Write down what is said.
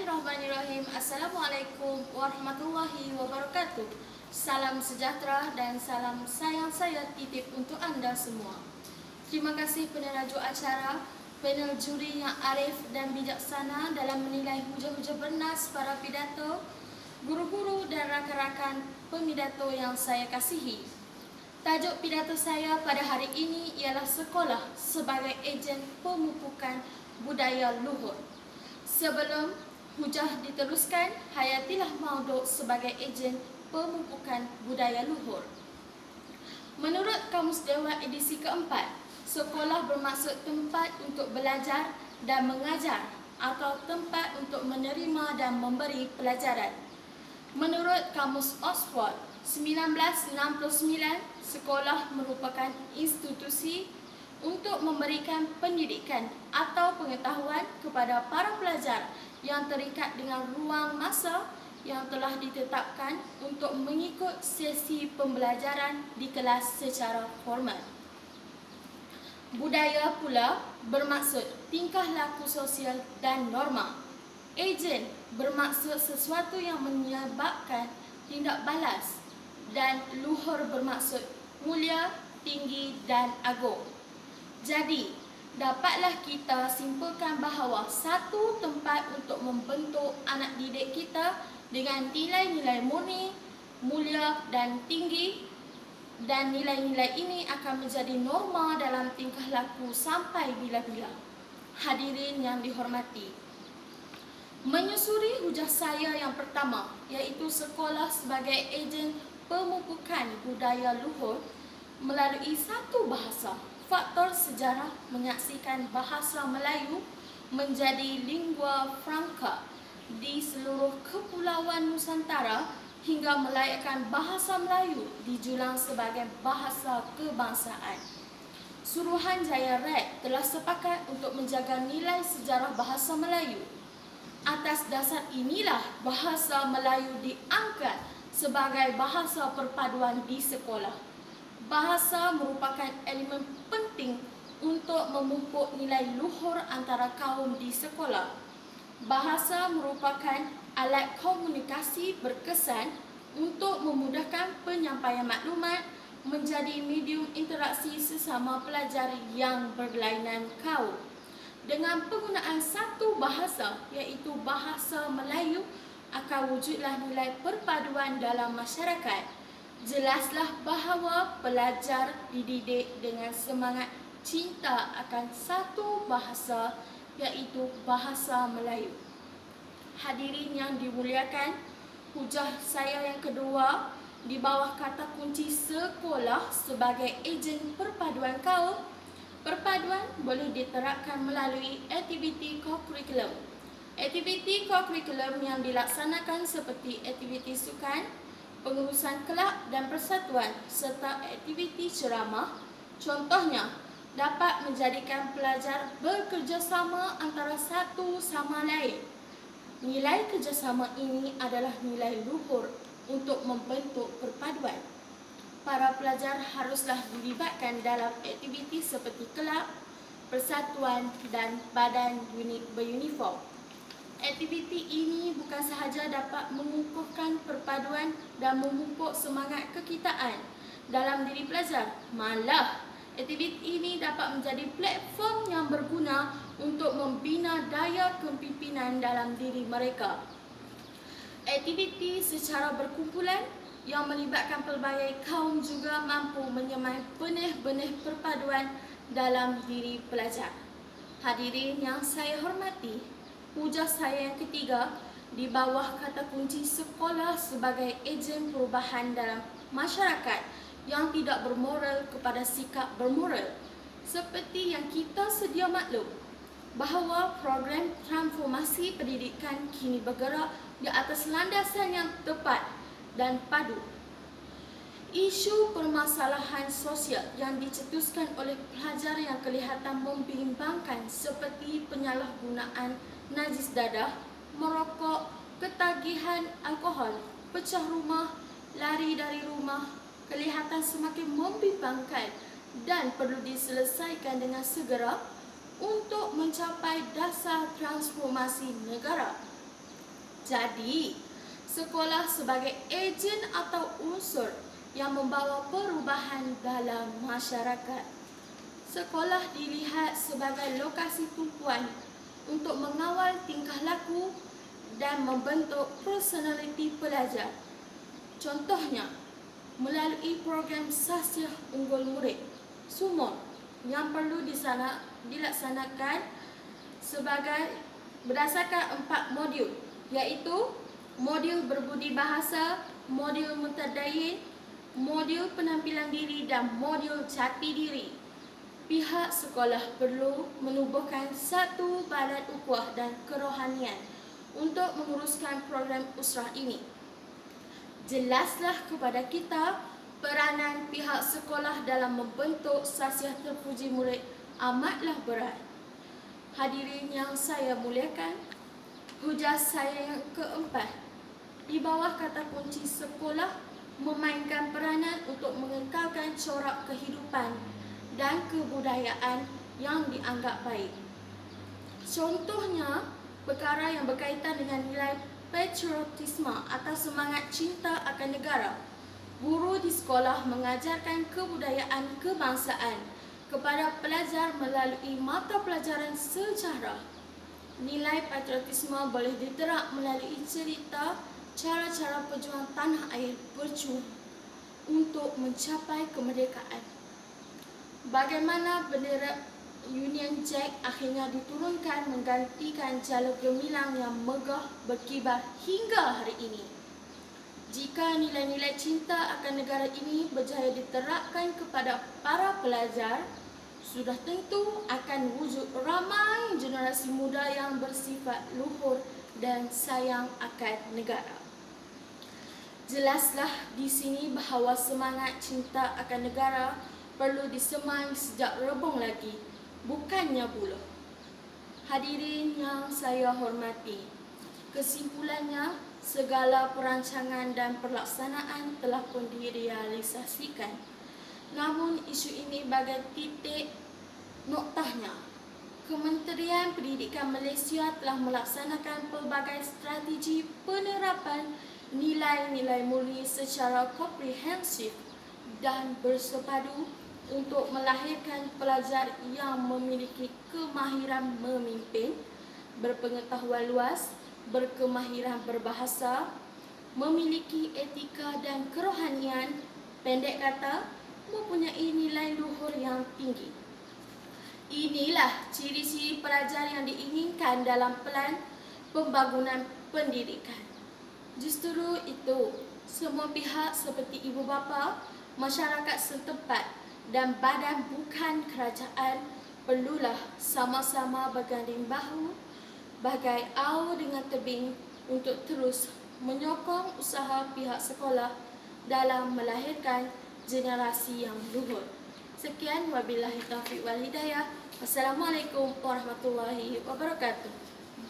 Bismillahirrahmanirrahim. Assalamualaikum warahmatullahi wabarakatuh. Salam sejahtera dan salam sayang saya titip untuk anda semua. Terima kasih peneraju acara, panel juri yang arif dan bijaksana dalam menilai hujah-hujah bernas para pidato, guru-guru dan rakan-rakan pemidato yang saya kasihi. Tajuk pidato saya pada hari ini ialah sekolah sebagai ejen pemupukan budaya luhur. Sebelum hujah diteruskan, hayatilah mauduk sebagai ejen pemupukan budaya luhur. Menurut Kamus Dewa edisi keempat, sekolah bermaksud tempat untuk belajar dan mengajar atau tempat untuk menerima dan memberi pelajaran. Menurut Kamus Oxford 1969, sekolah merupakan institusi untuk memberikan pendidikan atau pengetahuan kepada para pelajar yang terikat dengan ruang masa yang telah ditetapkan untuk mengikut sesi pembelajaran di kelas secara formal. Budaya pula bermaksud tingkah laku sosial dan norma. Ejen bermaksud sesuatu yang menyebabkan tindak balas, dan luhur bermaksud mulia, tinggi dan agung. Jadi, dapatlah kita simpulkan bahawa satu tempat untuk membentuk anak didik kita dengan nilai-nilai murni, mulia dan tinggi, dan nilai-nilai ini akan menjadi norma dalam tingkah laku sampai bila-bila. Hadirin yang dihormati, menyusuri hujah saya yang pertama, iaitu sekolah sebagai ejen pemupukan budaya luhur melalui satu bahasa. Faktor sejarah menyaksikan bahasa Melayu menjadi lingua franca di seluruh kepulauan Nusantara hingga melayakkan bahasa Melayu dijulang sebagai bahasa kebangsaan. Suruhanjaya RAK telah sepakat untuk menjaga nilai sejarah bahasa Melayu. Atas dasar inilah bahasa Melayu diangkat sebagai bahasa perpaduan di sekolah. Bahasa merupakan elemen penting untuk memupuk nilai luhur antara kaum di sekolah. Bahasa merupakan alat komunikasi berkesan untuk memudahkan penyampaian maklumat, menjadi medium interaksi sesama pelajar yang berlainan kaum. Dengan penggunaan satu bahasa, iaitu bahasa Melayu, akan wujudlah nilai perpaduan dalam masyarakat. Jelaslah bahawa pelajar dididik dengan semangat cinta akan satu bahasa, iaitu bahasa Melayu. Hadirin yang dimuliakan, hujah saya yang kedua di bawah kata kunci sekolah sebagai ejen perpaduan kaum. Perpaduan boleh diterapkan melalui aktiviti kokurikulum. Aktiviti kokurikulum yang dilaksanakan seperti aktiviti sukan, pengurusan kelab dan persatuan serta aktiviti ceramah, contohnya dapat menjadikan pelajar bekerjasama antara satu sama lain. Nilai kerjasama ini adalah nilai luhur untuk membentuk perpaduan. Para pelajar haruslah dilibatkan dalam aktiviti seperti kelab, persatuan dan badan unit beruniform. Aktiviti ini bukan sahaja dapat mengukuhkan perpaduan dan memupuk semangat kekitaan dalam diri pelajar, malah aktiviti ini dapat menjadi platform yang berguna untuk membina daya kepimpinan dalam diri mereka. Aktiviti secara berkumpulan yang melibatkan pelbagai kaum juga mampu menyemai benih-benih perpaduan dalam diri pelajar. Hadirin yang saya hormati, hujah saya yang ketiga di bawah kata kunci sekolah sebagai ejen perubahan dalam masyarakat yang tidak bermoral kepada sikap bermoral. Seperti yang kita sedia maklum bahawa program transformasi pendidikan kini bergerak di atas landasan yang tepat dan padu. Isu permasalahan sosial yang dicetuskan oleh pelajar yang kelihatan membimbangkan seperti penyalahgunaan najis dadah, merokok, ketagihan alkohol, pecah rumah, lari dari rumah, kelihatan semakin membimbangkan dan perlu diselesaikan dengan segera untuk mencapai dasar transformasi negara. Jadi, sekolah sebagai ejen atau unsur yang membawa perubahan dalam masyarakat. Sekolah dilihat sebagai lokasi tumpuan untuk mengawal tingkah laku dan membentuk personaliti pelajar. Contohnya, melalui program Sasih Unggul Murid (SUMON) yang perlu dilaksanakan sebagai berdasarkan 4 modul, iaitu modul berbudi bahasa, modul mutadayyin, modul penampilan diri dan modul jati diri. Pihak sekolah perlu menubuhkan satu badan ukhuwah dan kerohanian untuk menguruskan program usrah ini. Jelaslah kepada kita peranan pihak sekolah dalam membentuk Sasih Terpuji Murid amatlah berat. Hadirin yang saya muliakan, hujah saya yang keempat, di bawah kata kunci sekolah memainkan peranan untuk mengekalkan corak kehidupan dan kebudayaan yang dianggap baik. Contohnya, perkara yang berkaitan dengan nilai patriotisme atau semangat cinta akan negara. Guru di sekolah mengajarkan kebudayaan kebangsaan kepada pelajar melalui mata pelajaran sejarah. Nilai patriotisme boleh diterap melalui cerita cara-cara pejuang tanah air berjuang untuk mencapai kemerdekaan. Bagaimana bendera Union Jack akhirnya diturunkan menggantikan jala gemilang yang megah berkibar hingga hari ini. Jika nilai-nilai cinta akan negara ini berjaya diterapkan kepada para pelajar, sudah tentu akan wujud ramai generasi muda yang bersifat luhur dan sayang akan negara. Jelaslah di sini bahawa semangat cinta akan negara perlu disemai sejak rebung lagi, bukannya buluh. Hadirin yang saya hormati, kesimpulannya, segala perancangan dan pelaksanaan telah pun direalisasikan. Namun isu ini bagai titik noktahnya. Kementerian Pendidikan Malaysia telah melaksanakan pelbagai strategi penerapan nilai-nilai murni secara komprehensif dan bersepadu untuk melahirkan pelajar yang memiliki kemahiran memimpin, berpengetahuan luas, berkemahiran berbahasa, memiliki etika dan kerohanian, pendek kata, mempunyai nilai luhur yang tinggi. Inilah ciri-ciri pelajar yang diinginkan dalam pelan pembangunan pendidikan. Justru itu, semua pihak seperti ibu bapa, masyarakat setempat dan badan bukan kerajaan perlulah sama-sama berganding bahu bagai aur dengan tebing untuk terus menyokong usaha pihak sekolah dalam melahirkan generasi yang luhur. Sekian, wabillahi taufiq wal hidayah. Wassalamualaikum warahmatullahi wabarakatuh.